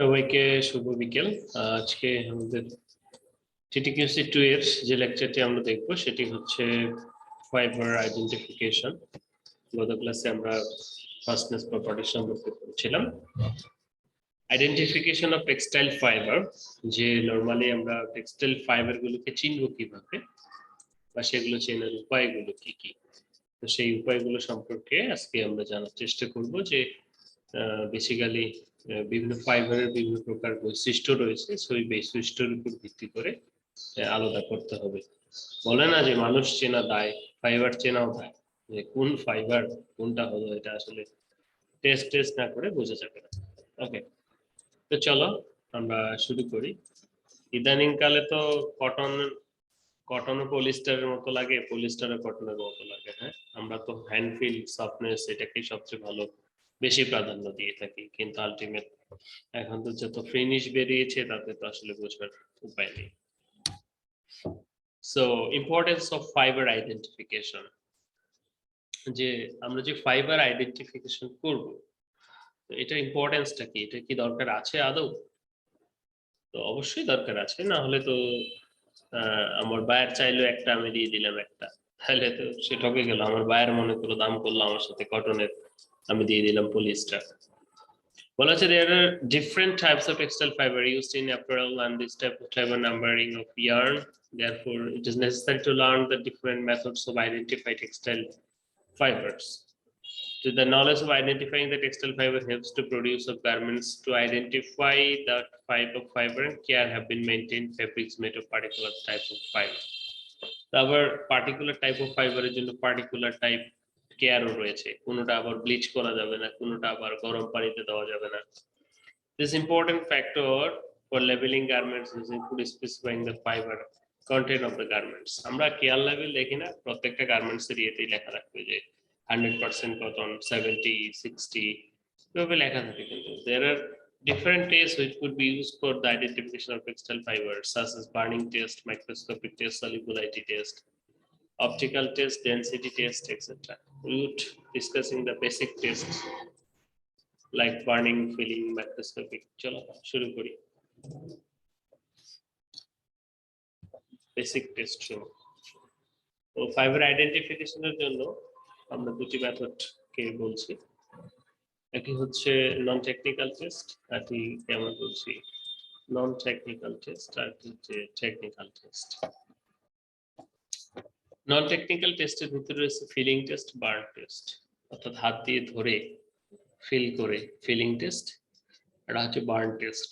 সবাইকে শুভ বিকেল। আজকে আমাদের টিটিকিউসি 2 এর যে লেকচারটি আমরা দেখব সেটি হচ্ছে ফাইবার আইডেন্টিফিকেশন। গত ক্লাসে আমরা ফাস্টনেস প্রপার্টি সম্পর্কে পড়ছিলাম। আইডেন্টিফিকেশন অফ টেক্সটাইল ফাইবার, যে নরমালি আমরা টেক্সটাইল ফাইবার গুলোকে চিনব কিভাবে বা সেগুলো চেনার উপায়গুলো কি কি, তো সেই উপায়গুলো সম্পর্কে আজকে আমরা জানার চেষ্টা করব। যে বেসিক্যালি বিভিন্ন ফাইবারের বিভিন্ন প্রকার বৈশিষ্ট্য রয়েছে, সেই বৈশিষ্ট্যের উপর ভিত্তি করে আলাদা করতে হবে। বলে না যে মানুষ চেনা দায়, ফাইবার চেনাও দায়। যে কোন ফাইবার কোনটা হলো এটা আসলে টেস্ট না করে বোঝা যাবে না। ওকে, তো চলো আমরা শুরু করি। ইদানিং কালে তো কটন ও পলিস্টারের মতো লাগে, পলিস্টার ও কটনের মতো লাগে। হ্যাঁ, আমরা তো হ্যান্ড ফিল সফটনেস এটাকেই সবচেয়ে ভালো বেশি প্রাধান্য দিয়ে থাকি, কিন্তু আলটিমেট এখন তো যত ফিনিশ বেরিয়েছে তাতে তো আসলে বোঝার উপায় নেই। So importance of fibre identification, যে আমরা যে ফাইবার আইডেন্টিফিকেশন করব তো এটা ইম্পর্টেন্সটা কি, এটা কি দরকার আছে আদৌ? তো অবশ্যই দরকার আছে, না হলে তো আমার বায়ার চাইলো একটা আমি দিয়ে দিলাম একটা, তাহলে তো সে ঠকে গেল। আমার বায়ার মনে করলো দাম করলো আমার সাথে কটনের, আমি দিয়ে দিলাম পলিস্টার। বলা হচ্ছে there are different types of textile fiber used in apparel, and this type of fiber numbering of yarn. Therefore, it is necessary to learn the different methods of identify textile fibers. So the knowledge of identifying the textile fiber helps to produce of garments. To identify the type of fiber and care have been maintained fabrics made of particular type of fiber. আবার particular type of ফাইবারের জন্য particular type কেয়ারও রয়েছে, কোনোটা আবার bleach করা যাবে না, কোনোটা আবার গরম পানিতে দেওয়া যাবে না। This important factor for labeling garments is include specifying the fiber content of the garments. আমরা কেয়ার লেভেল দেখি না, প্রত্যেকটা গার্মেন্টস এর ইয়েতেই লেখা থাকবে যে 100% কটন, 70, 60 এভাবে লেখা থাকে। কিন্তু there are different tests which could be used for the identification of textile fibers, such as burning test, microscopic test, solubility test, optical test, density test, etc. We would discussing the basic tests like burning, filling, microscopic. চলো শুরু করি। Basic test শুরু। তো fibre আইডেন্টিফিকেশনের জন্য আমরা দুটি method কে বলছি, একটি হচ্ছে নন টেকনিক্যাল টেস্ট, একটি কেমন বলছি নন টেকনিক্যাল টেস্ট, আর হচ্ছে টেকনিক্যাল টেস্ট। নন টেকনিক্যাল টেস্টের ভিতরে রয়েছে ফিলিং টেস্ট, বার্ন টেস্ট, অর্থাৎ হাত দিয়ে ধরে ফিল করে ফিলিং টেস্ট, এটা হচ্ছে বার্ন টেস্ট,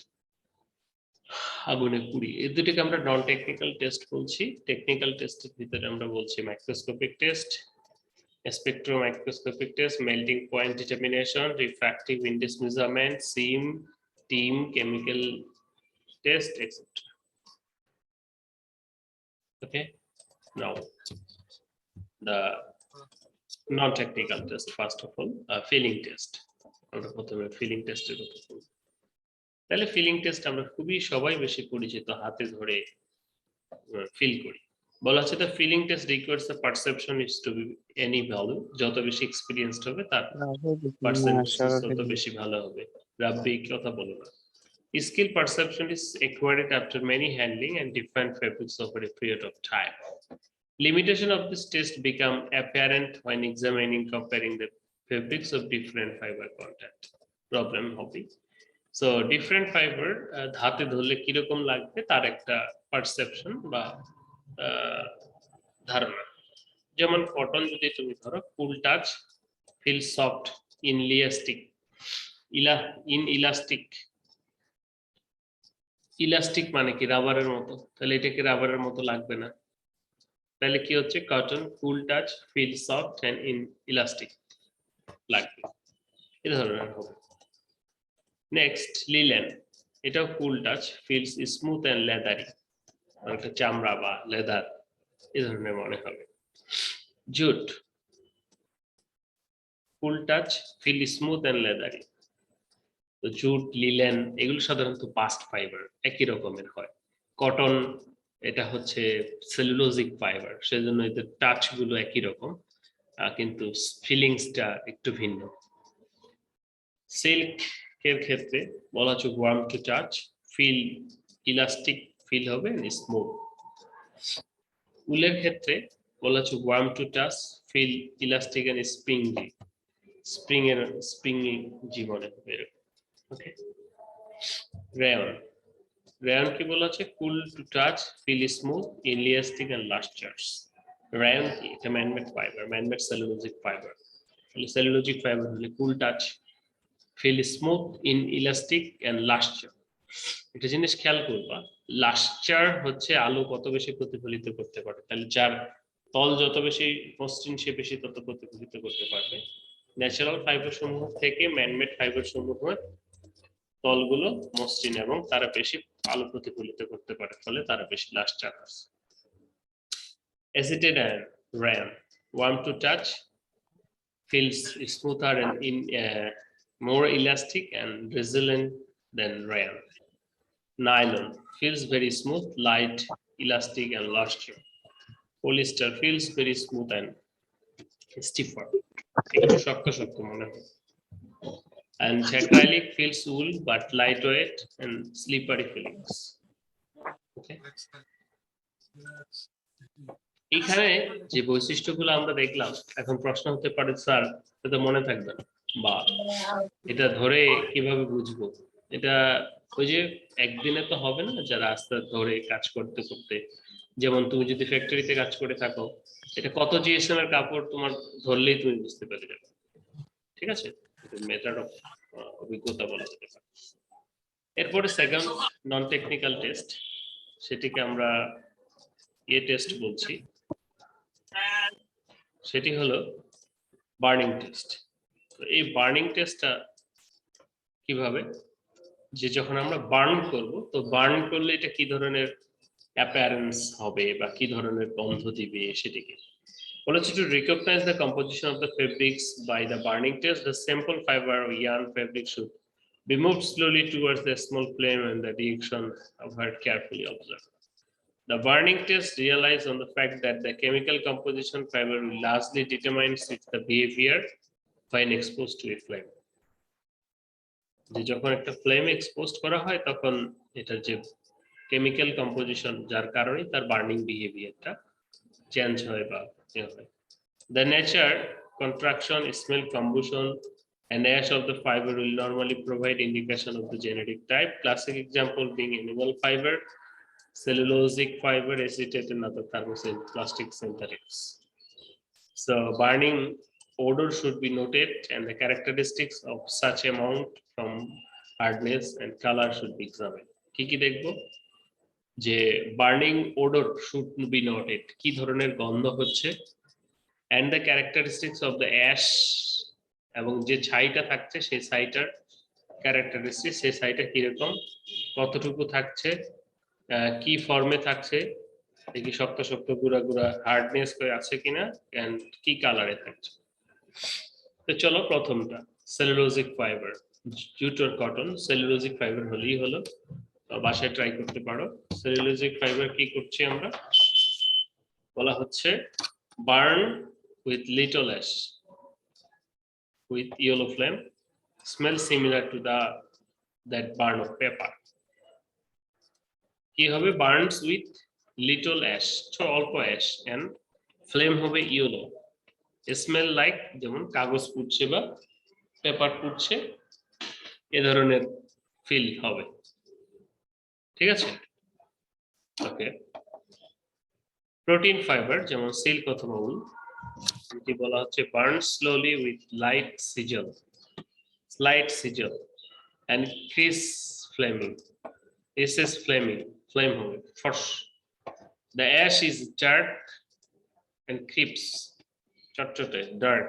আগুনে পুড়ি। এই দুটিকে আমরা নন টেকনিক্যাল টেস্ট বলছি। টেকনিক্যাল টেস্টের ভিতরে আমরা বলছি microscopic test, spectromicroscopic test, melting point determination, refractive index measurement, seam, team, chemical test, etc. Okay, now the non-technical test. First of all, feeling test. আমরা প্রথমে ফিলিং টেস্টের কথা বলব। তাহলে ফিলিং টেস্ট আমরা খুবই সবাই বেশি পরিচিত, হাতে ধরে ফিল করি। বলা হচ্ছে the feeling test requires the perception is to be any value, যত বেশি এক্সপেরিয়েন্সড হবে তার পার্সেন্টেজ তত বেশি ভালো হবে। রাব্বি কথা বলো না। Skill perception is acquired after many handling and different fabrics over a period of time. Limitation of this test become apparent when examining comparing the fabrics of different fiber content. Problem হবে so different fiber হাতে ধরলে কিরকম লাগবে তার একটা perception বা ধারণা। যেমন কটন যদি তুমি ধরো, cool touch, feel soft, inelastic, elastic. Elastic মানে কি রাবারের মতো, তাহলে এটা কি রাবারের মতো লাগবে না। তাহলে কি হচ্ছে cotton, cool touch, feel soft and elastic লাগবে, এই ধরনের হবে। নেক্সট লিলেন, এটাও cool touch, feels smooth and leathery, একটা চামড়া বা লেদার এই ধরনের মনে হবে। Jute, cool touch, feel smooth and leathery. তো জুট, লিলেন এগুলো সাধারণত বাস্ট ফাইবার, একই রকমের হয়। কটন এটা হচ্ছে সেলুলোজিক ফাইবার, সেজন্য এদের টাচ গুলো একই রকম, কিন্তু ফিলিংসটা একটু ভিন্ন। সিল্ক এর ক্ষেত্রে বলা হচ্ছে warm to touch, feel elastic feel হবে, স্মুথ। উলের ক্ষেত্রে বলা হচ্ছে warm to touch, feel elastic and springly, spring এর স্প্রিংলি জীবনে হবে এরকম। ওকে। রেয়ন, রেয়ন কি বলা আছে? Cool to touch, feel smooth, elastic and lustres. Rayon কি? এটা manmade fibre, manmade cellulosic fibre. তাহলে সেলুলোজিক ফাইবার হলে cool touch, feel smooth, elastic and lustre. একটা জিনিস খেয়াল করবা, লাস্টার হচ্ছে আলো কত বেশি প্রতিফলিত করতে পারে। তাহলে যার তল যত বেশি মসৃণ সে বেশি তত প্রতিফলিত করতে পারবে। ন্যাচারাল ফাইবার সমূহ থেকে ম্যানমেড ফাইবার সমূহের তলগুলো মসৃণ এবং তারা বেশি আলো প্রতিফলিত করতে পারে, ফলে তারা বেশি লাস্টার আছে। Acetate iron, rayon, warm to touch, feels smoother and more elastic and resilient than rayon. Nylon feels very smooth, light, elastic and luster. Polyester feels very smooth and stiffer. একটু শক্ত শক্ত মনে হয়। And acrylic feels wool but lightweight and slippery feelings. Okay. এখানে যে বৈশিষ্ট্যগুলো আমরা দেখলাম, এখন প্রশ্ন হতে পারে স্যার এটা মনে থাকবে না, বা এটা ধরে কিভাবে বুঝবো? এটা ওই যে একদিনে তো হবে না, যারা আস্তে ধরে কাজ করতে করতে, যেমন তুমি যদি ফ্যাক্টরিতে কাজ করে থাকো, এটা কত জিএসএম এর কাপড় তোমার ধরলেই তুমি বুঝতে পেরে যাবে। ঠিক আছে, মেথড অফ অভিজ্ঞতা বলা যেতে পারে। এরপরে সেকেন্ড নন টেকনিক্যাল টেস্ট, সেটিকে আমরা টেস্ট বলছি। সেটি হলো বার্নিং টেস্ট। তো এই বার্নিং টেস্টটা কিভাবে, যে যখন আমরা বার্ন করব, তো বার্ন করলে এটা কি ধরনের অ্যাপিয়ারেন্স হবে বা কি ধরনের গন্ধ দিবে সেটিকে বলেছে। To recognise the composition of the fabrics by the burning test, the sample fibre or yarn fabric should be moved slowly towards the small flame and the direction of her carefully observed. The burning test relies on the fact that the chemical composition fiber will largely determines its the behavior when exposed to a flame. যে যখন একটা flame exposed করা হয় তখন এটার যে chemical composition, যার কারণে তার বার্নিং বিহেভিয়ারটা চেঞ্জ হয় বা হয়। The nature, contraction, smell, combustion, and ash of the fiber will normally provide indication of the genetic type. Classic example being animal fiber, cellulosic fiber, acetate, and other thermoplastic synthetics. So burning odor should be noted, and the characteristics of such amount from hardness and color should be examined. কি দেখবো? যে burning odour should be noted, কি ধরনের গন্ধ হচ্ছে, and the characteristics of the ash, এবং যে ছাইটা থাকছে সেই ছাইটার ক্যারেক্টারিস্টিক্স, সেই ছাইটা কিরকম, কতটুকু থাকছে, কি ফর্মে থাকছে, দেখি শক্ত শক্ত গুঁড়া গুঁড়া হার্ডনেস করে আছে কিনা, এন্ড কি কালারে থাকছে। তো চলো প্রথমটা, সেলুলোজিক ফাইবার, জুট আর কটন। সেলুলোজিক ফাইবার হলেই হলো, বাসায় ট্রাই করতে পারো। সেলুলোজিক ফাইবার কি করছি আমরা, বলা হচ্ছে burn with little ash with yellow flame, smell similar to that burn of paper. কি হবে, burns with little ash, অল্প ash, and flame হবে yellow, smell like যেমন কাগজ পুড়ছে বা পেপার পুড়ছে এ ধরনের ফিল হবে। ঠিক আছে, ওকে। প্রোটিন ফাইবার যেমন সিল্ক অথবা উল, এটি বলা হচ্ছে burn slowly with light sizzle and crisp flaming. This is flame হবে force. The ash is dark and crisp, চটচটে dark,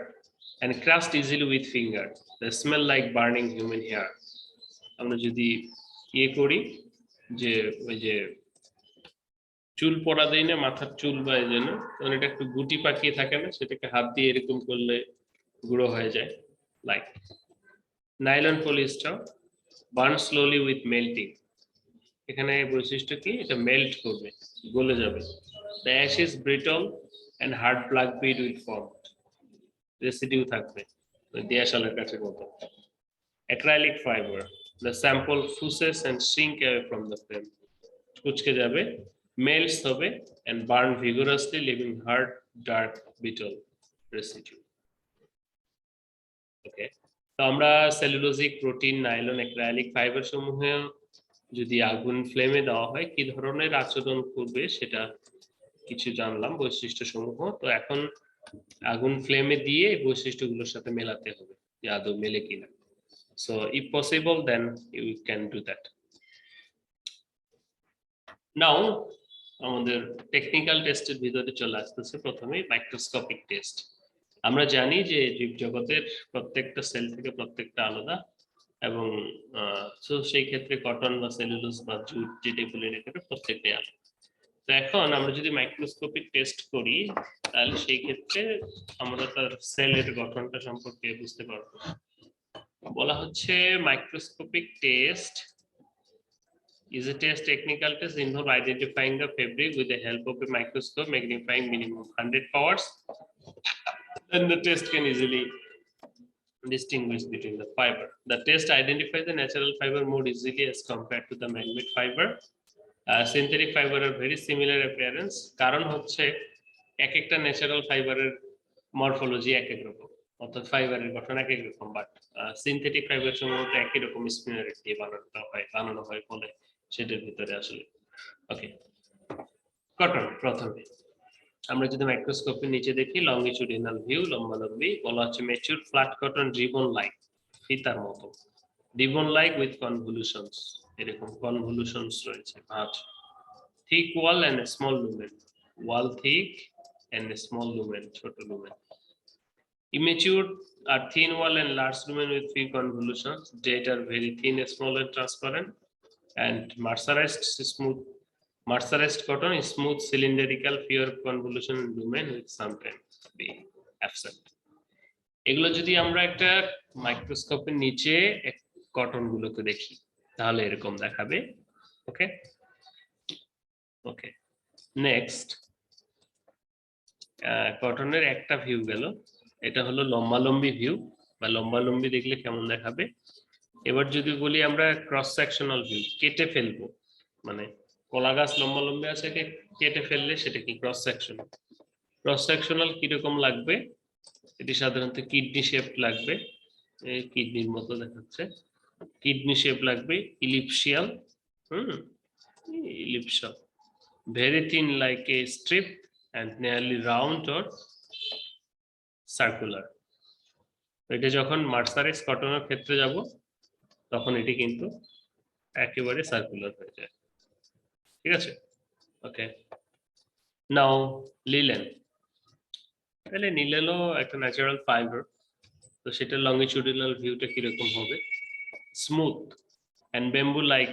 and crushed easily with finger. They smell like burning human hair. আমরা যদি করি যে ওই যে চুল পড়া দেয় না, মাথার চুল বা এই জন্য, তখন এটা একটু গুটি পাকিয়ে থাকে না, সেটাকে হাত দিয়ে এরকম করলে গুঁড়ো হয়ে যায়। Like nylon polyester burn slowly with melting, এখানে বৈশিষ্ট্য কি, এটা মেল্ট করবে, গলে যাবে। The ash is brittle and hard black bead with form, residue থাকবে দিয়াশালের কাছের মতো। acrylic fiber. The sample fuses and shrink away from the flame. কুচকে যাবে, melts হবে and burn vigorously, leaving hard, dark, brittle residue. Okay. তো আমরা cellulosic, protein, nylon, acrylic fibre সমূহ যদি আগুন ফ্লেমে দেওয়া হয় কি ধরনের আচরণ করবে সেটা কিছু জানলাম, বৈশিষ্ট্য সমূহ। তো এখন আগুন ফ্লেমে দিয়ে বৈশিষ্ট্যগুলোর সাথে মেলাতে হবে যে আদৌ মেলে কিনা। So if possible then you can do that. Now আমাদের টেকনিক্যাল টেস্টের ভিতরে চলে আসতেছে। প্রথমে মাইক্রোস্কোপিক টেস্ট। আমরা জানি যে জীবজগতের প্রত্যেকটা সেল থেকে প্রত্যেকটা আলাদা, এবং সেই ক্ষেত্রে কটন বা সেলুলোজ বা জুট যেটা বলি না কেন প্রত্যেকটাই আলাদা। তো এখন আমরা যদি মাইক্রোস্কোপিক টেস্ট করি তাহলে সেই ক্ষেত্রে আমরা তার সেলের গঠনটা সম্পর্কে বুঝতে পারবো। বলা হচ্ছে microscopic test is a test technical test involve identifying the fabric with the help of a microscope magnifying minimum 100 powers. Then the test can easily distinguish between the fiber. The test identifies the natural fiber more easily as compared to the man-made fiber. Synthetic fiber are very similar appearance. কারণ হচ্ছে এক একটা natural ফাইবারের morphology এক এক রকম, অর্থাৎ ফাইবারের গঠন এক এক রকম, বাট সিনথেটিক ফাইবার সম্ভবত একই রকম স্পিনারেট দিয়ে বানানো হয় বলে সেটার ভিতরে আসলে। ওকে, কটন প্রথমে আমরা যদি মাইক্রোস্কোপের নিচে দেখি লংগিটিউডিনাল ভিউ, লম্বালম্বি, বলা হচ্ছে matured flat cotton ribbon like, ফিতার মতো, রিবন লাইক উইথ কনভলিউশনস, এরকম কনভলিউশনস রয়েছে ভাঁজ, thick wall and small lumen, wall thick and small lumen, ছোট lumen. Immature are thin wall and large lumen with few convolutions. Date are very thin, small and transparent. And mercerized cotton is smooth, cylindrical, fewer convolution lumen with sometimes be absent. এগুলো যদি আমরা একটা মাইক্রোস্কোপের নিচে cotton গুলোকে দেখি তাহলে এরকম দেখাবে। ওকে ওকে, নেক্সট কটনের একটা ভিউ গেল, এটা হলো লম্বালম্বি ভিউ বা লম্বালম্বি দেখলে কেমন দেখাবে। এবার যদি বলি আমরা ক্রস সেকশনাল ভিউ, কেটে ফেলবো, মানে কলা গাছ লম্বালম্বি আছে, কেটে ফেললে সেটা কি ক্রস সেকশনাল। ক্রস সেকশনাল কিরকম লাগবে, এটি সাধারণত কিডনি শেপ লাগবে, এই কিডনির মতো দেখাচ্ছে, কিডনি শেপ লাগবে, elliptical, elliptical, very thin like a strip and nearly round or circular. এটা যখন মার্সারাইজ কটনের ক্ষেত্রে যাব তখন এটি কিন্তু একেবারে সার্কুলার হয়ে যায়। ঠিক আছে, ওকে। নাও লিলেন, তাহলে লিলেনও একটা ন্যাচারাল ফাইবার, তো সেটা লংগিটিউডিনাল ভিউটা কিরকম হবে, smooth and bamboo like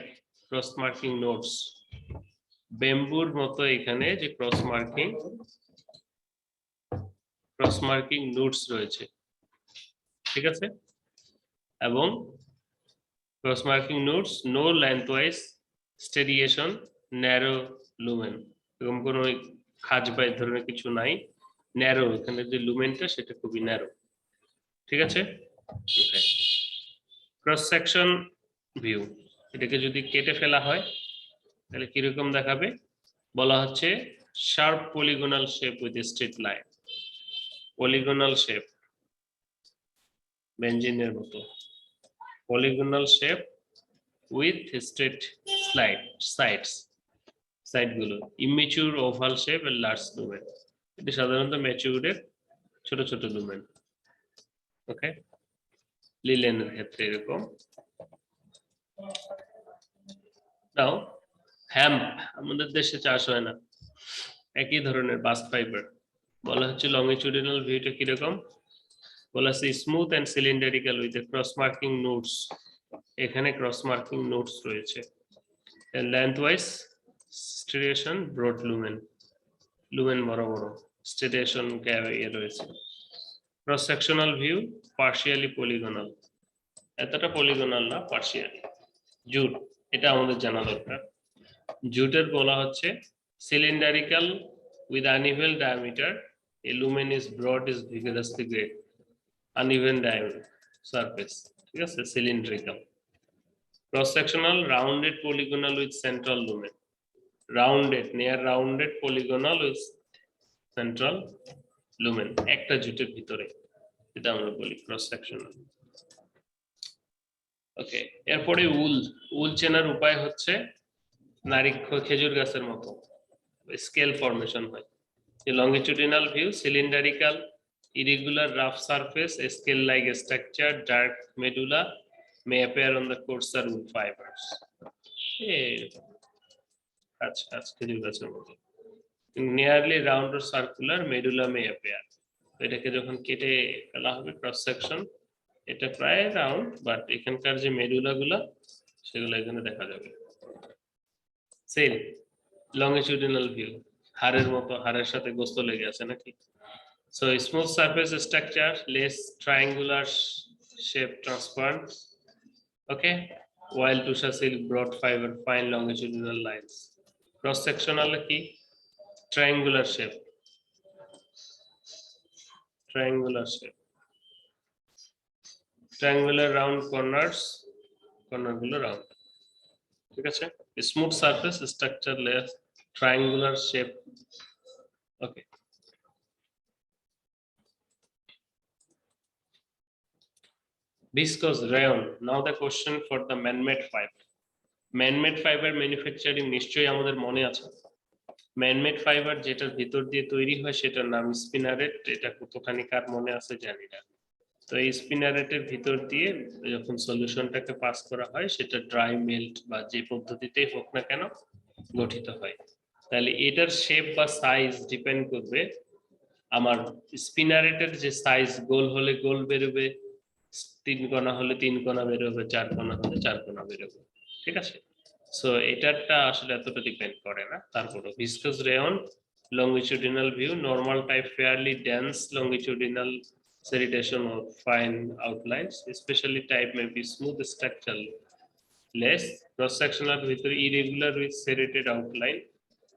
cross marking nodes, বেম্বুর মতো এখানে যে ক্রস মার্কিং নোটস রয়েছে, ঠিক আছে, এবং cross marking nodes, no lengthwise striation, narrow lumen, এরকম কোনো খাজ বা এই ধরনের কিছু নাই, ন্যারো, এখানে যে লুমেনটা সেটা খুবই ন্যারো। ঠিক আছে, ওকে। ক্রস সেকশন ভিউ, এটাকে যদি কেটে ফেলা হয় তাহলে কিরকম দেখাবে, বলা হচ্ছে sharp polygonal shape with straight line, polygonal shape, বেঞ্জিনের মতো, polygonal shape with straight sides, side গুলো, immature oval shape and large lumen, এটি সাধারণত ম্যাচিউরের ছোট ছোট লুমেন। ওকে, লিলেনের ক্ষেত্রে এরকম। নাও হ্যাম্প, আমাদের দেশে চাষ হয় না, একই ধরনের বাস্ট ফাইবার, বলা হচ্ছে লংগিটিউডিনাল ভিউটা কিরকম, বলা হচ্ছে smooth and cylindrical with cross marking nodes, এখানে ক্রস মার্কিং নোটস রয়েছে, lengthwise striation, broad lumen, lumen বড় বড়, স্টেরিয়েশন ইয়ে রয়েছে। Cross sectional view partially polygonal, এতটা পলিগোনাল না, পার্শিয়ালি। জুট, এটা আমাদের জানা দরকার, জুটের বলা হচ্ছে cylindrical with uneven diameter, a lumen is broad, is vigorously grayed, uneven diameter surface, ঠিক ঠিক আছে, cylindrical. Cross sectional, rounded polygonal with central lumen. Rounded, near rounded polygonal with central lumen. একটা জুটের ভিতরে, এটা আমরা বলি ক্রস সেকশনাল। ওকে, এরপরে উল চেনার উপায় হচ্ছে খেজুর গাছের মতো স্কেল ফরমেশন হয়। Longitudinal view, cylindrical, irregular rough surface, scale like structure, dark medulla may appear on the coarser wool fibers. খেজুর গাছের মতো। Nearly round or circular medulla may appear. এটাকে যখন কেটে ফেলা হবে ক্রস সেকশন, এটা প্রায় রাউন্ড, বাট এখানকার যে মেডুলা গুলা সেগুলো এখানে দেখা যাবে। সেম লংগিটিউডিনাল ভিউ, হাড়ের মতো, হাড়ের সাথে গোস্ত লেগে আছে নাকি। So smooth surface structure, less triangular shape, transparent. Okay, while Tusha silk, broad fiber, fine longitudinal lines. Cross sectional key, triangular shape, triangular round corners, corner gulo round. ঠিক আছে, smooth surface structure, less triangular shape. Okay. Viscose rayon. Now the question for the man-made fiber. Man-made fiber manufacturing নিশ্চয়ই আমাদের মনে আছে। Man-made fiber যেটার ভিতর দিয়ে তৈরি হয় সেটার নাম স্পিনারেট। এটা কতখানি কার মনে আছে জানি না। তো এই স্পিনারেটের ভিতর দিয়ে যখন সলিউশনটাকে পাস করা হয় সেটা ড্রাই মেল্ট বা যে পদ্ধতিতেই হোক না কেন গঠিত হয়। তাহলে এটার শেপ বা সাইজ ডিপেন্ড করবে আমার স্পিনারেটের যে সাইজ, গোল হলে গোল বেরোবে, 3 কোণা হলে 3 কোণা বেরোবে, 4 কোণা হলে 4 কোণা বেরোবে। ঠিক আছে, সো এটারটা আসলে এতটা ডিপেন্ড করে না। তারপরে viscous rayon, longitudinal view, normal type fairly dense longitudinal serration or fine outlines, especially type may be smooth structural, less cross sectional ভিতরে irregular with serrated outline,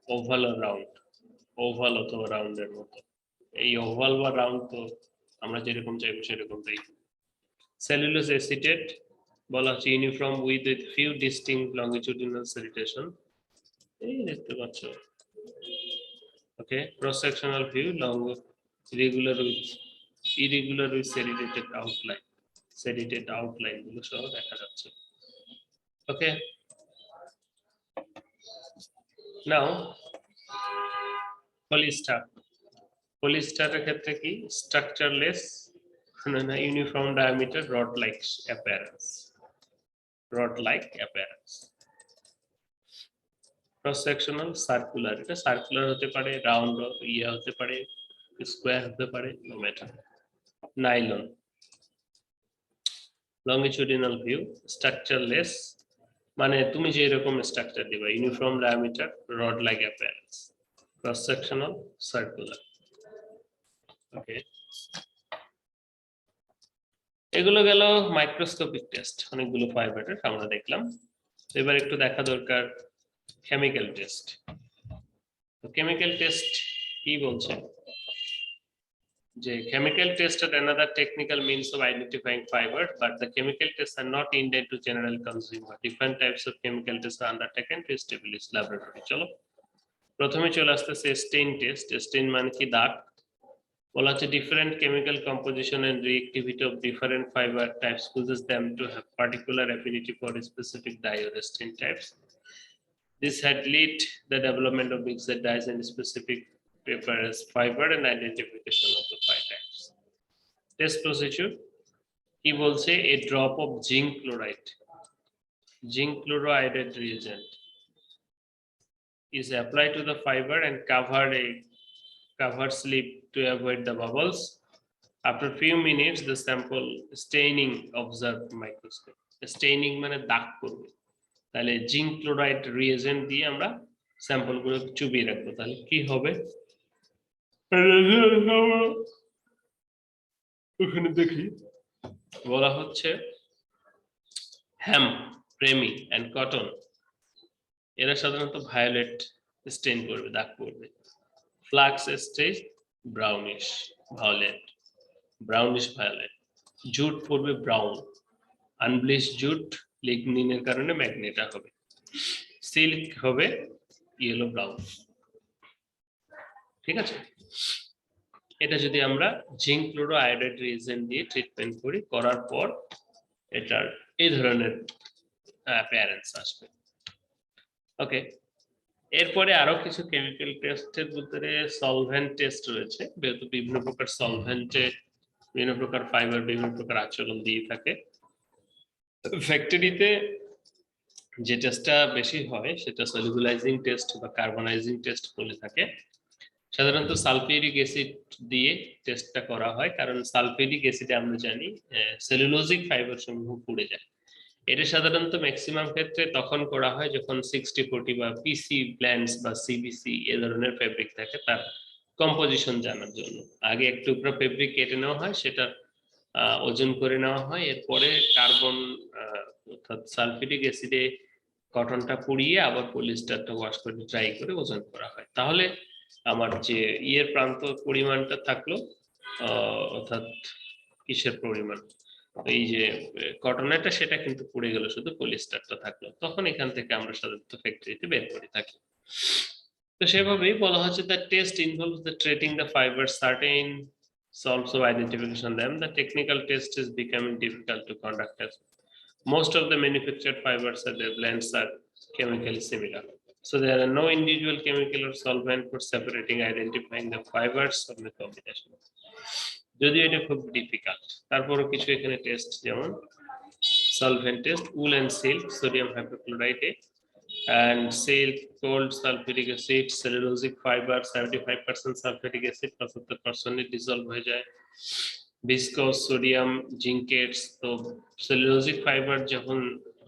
oval or round, oval অথবা রাউন্ডের মতো। এই oval বা round তো আমরা যেরকম চাইবো সেরকমটাই। সেলুলোজ অ্যাসিটেট বলা হচ্ছে uniform with few distinct longitudinal serration, এই দেখতে পাচ্ছ। Okay, cross sectional view, long irregular with serrated outline গুলো সহ দেখা যাচ্ছে। ওকে, নাও পলিস্টারের ক্ষেত্রে কি structureless, uniform diameter, rod like appearance, cross sectional circular, এটা সার্কুলার হতে পারে, রাউন্ড হতে পারে, স্কোয়ার হতে পারে, no matter. Nylon, longitudinal view, structureless মানে তুমি যে এরকম স্ট্রাকচার দিবা, uniform diameter, rod like appearance, cross sectional circular. Okay, এগুলো গেল মাইক্রোস্কোপিক টেস্ট, অনেকগুলো ফাইবারের আমরা দেখলাম। এবার একটু দেখা দরকার কেমিক্যাল টেস্ট। তো কেমিক্যাল টেস্ট কি বলছে যে chemical test are another technical means of identifying fiber, but the chemical tests are not intended to general consumer. Different types of chemical tests are undertaken to establish laboratory. চলো প্রথমে চলে আসতেছে Steyn test. Steyn মানে কি দাগ। বলা হচ্ছে different chemical composition and reactivity of different fiber types causes them to have particular affinity for specific dye or stain types. This had led the development of mixed dyes and specific preference fiber and identification of the five types. Test procedure কি বলছে, a drop of zinc chloride reagent is applied to the fiber and cover slip to avoid the bubbles. After few minutes the sample staining observed microscope. Staining মানে দাগ করবে, তাহলে zinc chloride reagent দিয়ে আমরা sample গুলো চুবিয়ে রাখবো, তাহলে কি হবে ওখানে দেখি। বলা হচ্ছে হ্যাম, প্রেমি এন্ড কটন এরা সাধারণত ভায়োলেট স্টেইন করবে, দাগ করবে। Flux stage brownish violet, jute পড়বে ব্রাউন, আনব্লিচ জুট লিগনিনের কারণে ম্যাগনেটা হবে, সিল্ক হবে ইয়েলো ব্রাউন। ঠিক আছে, এটা যদি আমরা জিঙ্ক ক্লোরো আয়োডাইড রিএজেন্ট দিয়ে ট্রিটমেন্ট করি, করার পর এটার এই ধরনের অ্যাপিয়ারেন্স আসবে। ওকে, এরপরে আরো কিছু কেমিক্যাল টেস্টের ভিতরে সলভেন্ট টেস্ট রয়েছে, যেহেতু বিভিন্ন প্রকার সলভেন্টে বিভিন্ন প্রকার ফাইবার বিভিন্ন প্রকার আচরণ দিয়ে থাকে। ফ্যাক্টরিতে যে টেস্টটা বেশি হয় সেটা সলিউবলাইজিং টেস্ট বা কার্বনাইজিং টেস্ট বলে থাকে। সাধারণত সালফিউরিক অ্যাসিড দিয়ে টেস্টটা করা হয়, কারণ সালফিউরিক অ্যাসিডে আমরা জানি সেলুলোজিক ফাইবার সমূহ পুড়ে যায়। এটা সাধারণত ম্যাক্সিমাম ক্ষেত্রে তখন করা হয় যখন 60-40 বা পিসি ব্ল্যান্ডস বা সিবিসি এ ধরনের ফেব্রিক থাকে, তার কম্পোজিশন জানার জন্য। আগে এক টুকরা ফেব্রিক কেটে নেওয়া হয়, সেটা ওজন করে নেওয়া হয়, এরপরে কার্বন অর্থাৎ সালফিউরিক অ্যাসিডে কটনটা পুড়িয়ে আবার পলিস্টারটা ওয়াশ করে ড্রাই করে ওজন করা হয়। তাহলে আমার যে ইয়ের প্রান্ত পরিমাণটা থাকলো, অর্থাৎ কিসের পরিমাণ, এই যে কটনেরটা, সেটা কিন্তু পুড়ে গেল, শুধু পলিস্টারটা থাকলো, তখন এখান থেকে আমরা সাধারণত ফ্যাক্টরিতে বের করে থাকি। তো সেভাবেই বলা হচ্ছে that test involves the treating the fibers certain solves of identification them. The technical test is becoming difficult to conduct as most of the manufactured fibers and their blends are chemically similar. So there are no individual chemical or solvent for separating, identifying the fibers from the combination. যদিও এটা খুব difficult, তারপরও কিছু এখানে test, যেমন solvent test, wool and silk, sodium হাইপোক্লোরাইটে and silk, cold sulfuric acid, cellulosic fiber 75% sulfuric acid 75% dissolve হয়ে যায়, viscose সোডিয়াম জিঙ্কেটস। তো সেলুলোজিক ফাইবার যখন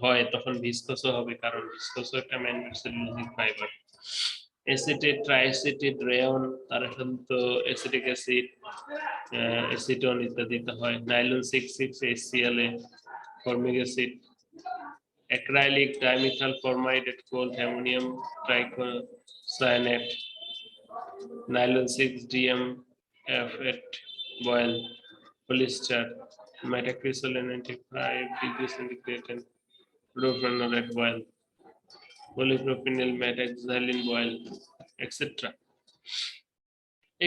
হয় তখন ভিসকোসও হবে, কারণ ভিসকোসও একটা manmade cellulosic fibre. Acetate, triacetate, rayon, তারা সাধারণত অ্যাসিটিক অ্যাসিড, অ্যাসিটন ইত্যাদিতে হয়। Nylon 6,6 HCl, formic acid, acrylic, dimethyl formide at cold, ammonium tricyanate, nylon 6-DM at boil, polyester, metacrysol 95 degrees centigrade and fluorophenols at boil, polypropyl metaxylene boil, etc.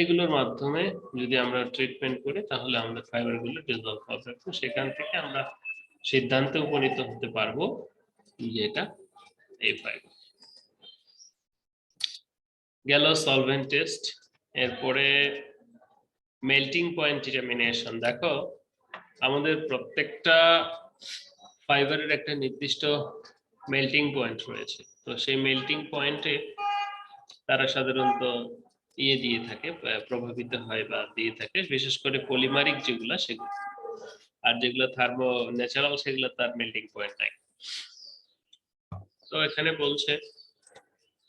এগুলোর মাধ্যমে যদি আমরা treatment করি তাহলে আমাদের ফাইবারগুলো dissolve হবে, সেখান থেকে আমরা সিদ্ধান্তে উপনীত হতে পারবো যেটা এই ফাইবার। গেল সলভেন্ট টেস্ট। এরপরে মেল্টিং পয়েন্ট ডিটারমিনেশন। দেখো, আমাদের প্রত্যেকটা ফাইবারের একটা নির্দিষ্ট মেল্টিং পয়েন্ট রয়েছে, তো সেই মেল্টিং পয়েন্টে তারা সাধারণত ইয়ে দিয়ে থাকে, প্রভাবিত হয় বা দিয়ে থাকে, বিশেষ করে পলিমারিক যেগুলা সেগুলো, আর যেগুলো থার্মো ন্যাচারাল সেগুলো তার মেল্টিং পয়েন্ট নাই। তো এখানে বলছে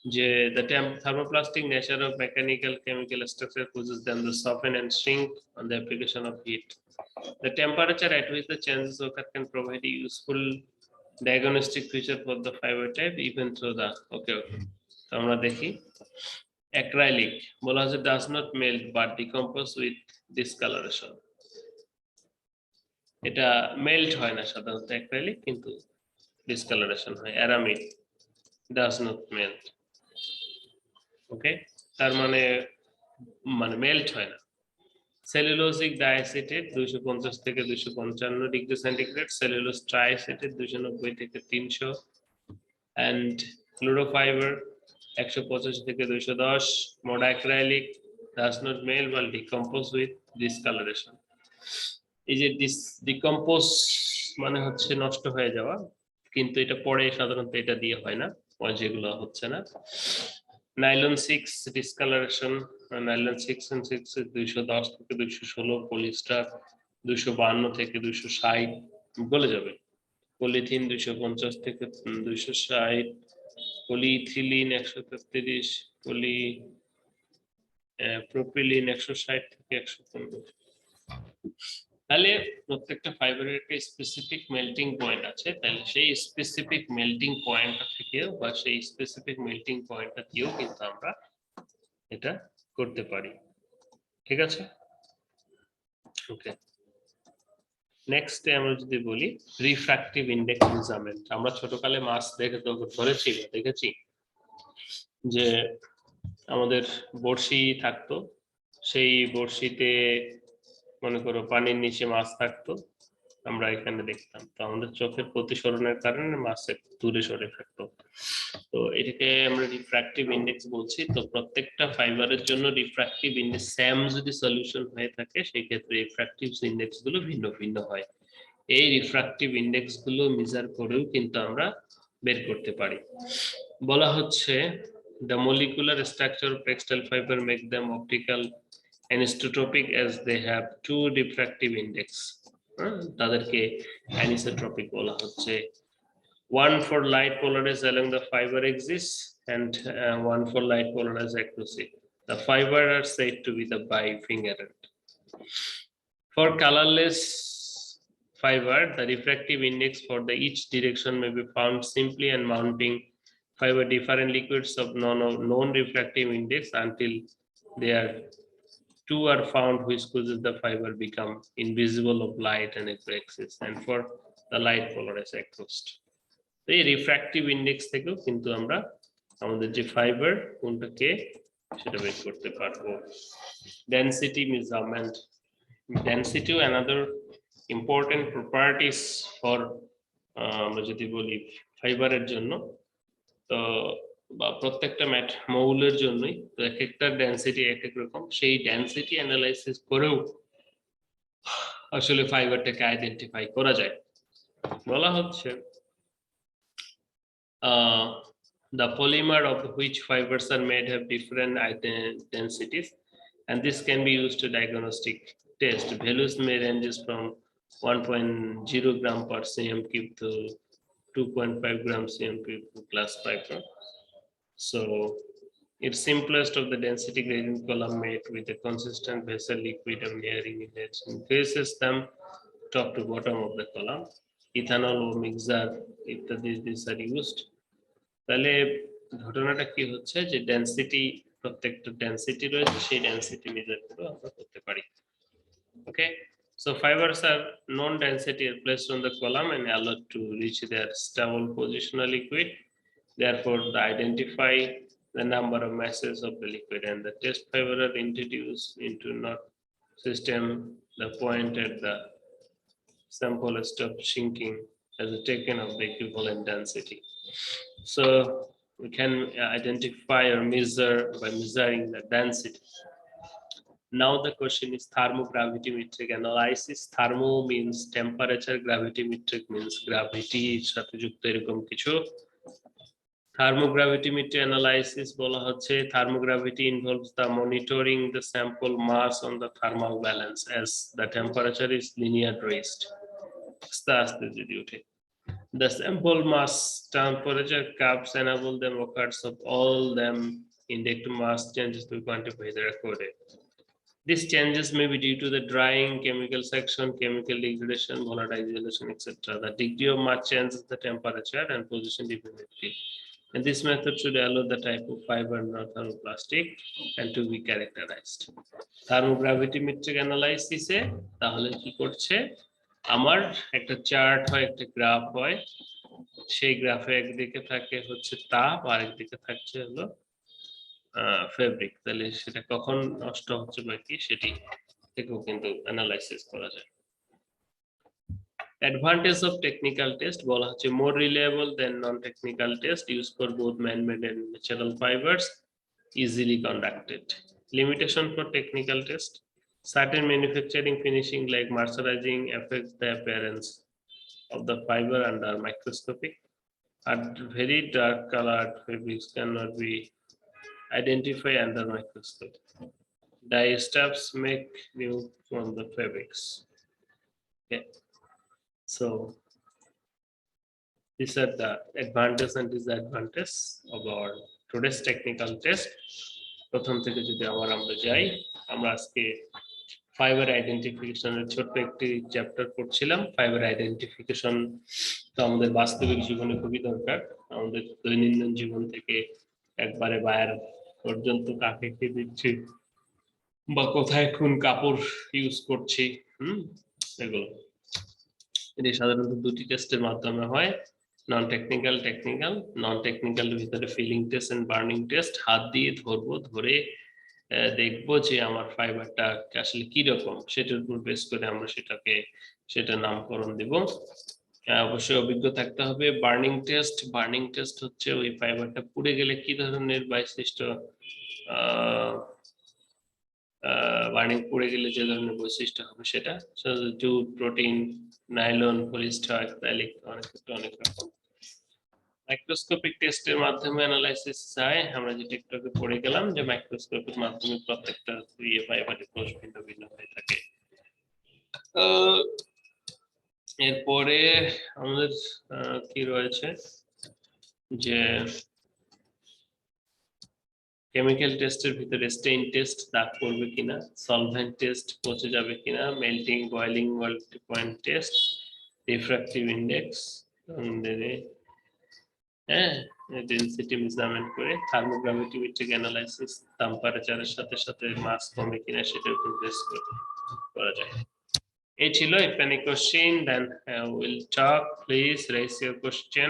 যে the thermoplastic nature of mechanical chemical structure causes them to soften and shrink on the application of heat. The temperature at which the changes occur can provide a useful diagnostic feature for the fiber type even through the okay. তো আমরা দেখি acrylic বলা হচ্ছে does not melt but decompose with discoloration. এটা melt হয় না সাধারণত acrylic, কিন্তু discoloration হয়। aramid does not melt, ওকে, তার মানে মেল্ট হয় না। সেলুলোজিক ডাইঅ্যাসিটেট 250 থেকে 255 ডিগ্রি সেন্টিগ্রেড, সেলুলোজ ট্রাইঅ্যাসিটেট 290 থেকে 300, এন্ড ফ্লুরোফাইবার 185 থেকে 210, monoacrylic does not melt but decompose with discolouration. এই যে ডিকম্পোজ মানে হচ্ছে নষ্ট হয়ে যাওয়া, কিন্তু এটা পরে সাধারণত এটা দিয়ে হয় না, যেগুলো হচ্ছে না। নাইলন 6 ডিসকালারেশন, নাইলন 6 and 6 210 থেকে 216, পলিস্টার 252 থেকে 260 গলে যাবে, পলিথিন 250 থেকে 260, পলিইথিলিন 133, পলি প্রোপিলিন 160 থেকে 115। তাহলে প্রত্যেকটা ফাইবারের একটা স্পেসিফিক মেল্টিং পয়েন্ট আছে, তাহলে সেই স্পেসিফিক মেল্টিং পয়েন্টটা থেকেও বা সেই স্পেসিফিক মেল্টিং পয়েন্টটা দিয়েও কিন্তু আমরা এটা করতে পারি। ঠিক আছে, ওকে। নেক্সটে আমরা যদি বলি রিফ্র্যাক্টিভ ইন্ডেক্স মেজারমেন্ট। আমরা ছোটকালে মাছ দেখেছি যে আমাদের বড়শি থাকতো, সেই বড়শিতে মনে করো পানির নিচে মাছ থাকতো, আমরা এখানে দেখতাম, তো আমাদের চোখের প্রতিসরণের কারণে মাছ একটু দূরে সরে থাকতো। তো এটাকে আমরা রিফ্র্যাক্টিভ ইন্ডেক্স বলছি। তো প্রত্যেকটা ফাইবারের জন্য রিফ্র্যাক্টিভ ইন্ডেক্স সেম যদি সলিউশন হয়ে থাকে, সেই ক্ষেত্রে রিফ্র্যাক্টিভ ইন্ডেক্স গুলো ভিন্ন ভিন্ন হয়। এই রিফ্র্যাক্টিভ ইন্ডেক্স গুলো মেজার করেও কিন্তু আমরা বের করতে পারি। বলা হচ্ছে the molecular structure of textile fiber make them optical anisotropic as they have two diffractive index. তাদেরকে anisotropic বলা হচ্ছে। One for light polarized along the fiber axis and one for light polarized across it. The fiber are said to be the bifingerant. For colorless fiber, the refractive index for the each direction may be found simply and mounting fiber different liquids of non-refractive index until they are two are found which causes the fiber become invisible of light and x-axis and for the light polarized across. এই refractive index থেকেও কিন্তু আমরা আমাদের যে fibre কোনটাকে সেটা বের করতে পারবো। Density measurement, density another important properties for আমরা যদি বলি ফাইবারের জন্য, তো বা প্রত্যেকটা মৌলের জন্যই, তো এক একটা ডেনসিটি এক এক রকম, সেই ডেনসিটি অ্যানালাইসিস করেও আসলে ফাইবারটাকে আইডেন্টিফাই করা যায়। বলা হচ্ছে the polymer of which fibers are made have different densities, and this can be used to diagnostic test. Values may ranges from 1.0 gram per cm cube to 2.5 gram cm cube plus 5 gram. So it's simplest of the density gradient column made with a consistent vessel liquid of nearing image increases them top to bottom of the column. Ethanol or mixer ইত্যাদি these are used. তাহলে ঘটনাটা কি হচ্ছে যে density, প্রত্যেকটা density রয়েছে, সেই density measure করে আমরা করতে পারি। ওকে, so fibers are known density are placed on the column and allowed to reach their stable positional liquid. Therefore, they identify the number of masses of the liquid, and the test fiber are introduced into knot system. The point at the sample stops shrinking as a taken of the equivalent density. So we can identify or measure by measuring the density. Now the question is thermogravimetric analysis. Thermo means temperature, gravimetric means gravity সাথে যুক্ত এরকম কিছু। Thermogravimetry analysis বলা হচ্ছে thermogravity involves the monitoring the sample mass on the thermal balance as the temperature is linear raised. আস্তে আস্তে যদি ওঠে, the sample mass temperature curves enable them occurs of all them index mass changes to quantify the recorded. These changes may be due to the drying, chemical section, chemical degradation, volatilization, etc. The degree of mass changes the temperature and position dependently. And this method should allow the type of fiber, not thermoplastic, and to be characterized. Thermogravimetric analysis এ তাহলে কি করছে, আমার একটা chart হয়, একটা graph হয়, সেই গ্রাফে একদিকে থাকে হচ্ছে তাপ আর একদিকে থাকছে হলো ফেব্রিক। তাহলে সেটা কখন নষ্ট হচ্ছে বা কি সেটি থেকেও কিন্তু অ্যানালাইসিস করা যায়। Advantage of technical test বলা হচ্ছে more reliable than non-technical test used for both man-made and natural fibers, easily conducted. Limitation for technical test: certain manufacturing finishing like mercerizing affects the appearance of the fiber under microscopic. At very dark colored fabrics cannot be identified under microscope. Dye stuffs make new from the fabrics. Okay. So these are the advantages and disadvantages of our today's technical test. প্রথম থেকে যদি আমরা যাই, আমরা আজকে fibre আইডেন্টিফিকেশনের ছোট্ট একটি chapter পড়ছিলাম। ফাইবার আইডেন্টিফিকেশন তো আমাদের বাস্তবিক জীবনে খুবই দরকার। আমাদের দৈনন্দিন জীবন থেকে একবারে বাইরে পর্যন্ত কাকে কি দিচ্ছি বা কোথায় কোন কাপড় ইউজ করছি, এগুলো এটি সাধারণত দুটি টেস্টের মাধ্যমে হয়, non technical, technical. Non technical ভিতরে feeling test and burning test, হাত দিয়ে ধরবো, ধরে দেখবো যে আমার ফাইবারটা আসলে কি রকম, সেটার উপর বেস করে আমরা সেটা নামকরণ দেব। অবশ্যই অভিজ্ঞ থাকতে হবে। বার্নিং টেস্ট হচ্ছে ওই ফাইবারটা পুড়ে গেলে কি ধরনের বৈশিষ্ট্য, বার্নিং পুড়ে গেলে যে ধরনের বৈশিষ্ট্য হবে সেটা, jute, protein, nylon, polyester, acrylic, অনেক রকম। মাইক্রোস্কোপিক টেস্টের মাধ্যমে অ্যানালাইসিস হয়, আমরা যেটা একটু আগে পড়ে গেলাম যে মাইক্রোস্কোপের মাধ্যমে প্রত্যেকটা ফাইবারের কোষ ভিন্ন ভিন্ন হয়ে থাকে। এরপরে আমাদের কি রয়েছে যে কেমিক্যাল টেস্টের ভিতরে স্টেইন টেস্ট, দাগ পড়বে কিনা, সলভেন্ট টেস্ট, পচে যাবে কিনা, melting, boiling, multi point test, refractive index, হ্যাঁ, ডেনসিটি মেজারমেন্ট করে, থার্মোগ্রাভিমেট্রিক অ্যানালাইসিস, টেম্পারেচারের সাথে সাথে মাস কমে কিনা সেটার উপর বেস করে করা যায়। এই ছিল। If any question, then we'll talk. Please raise your question.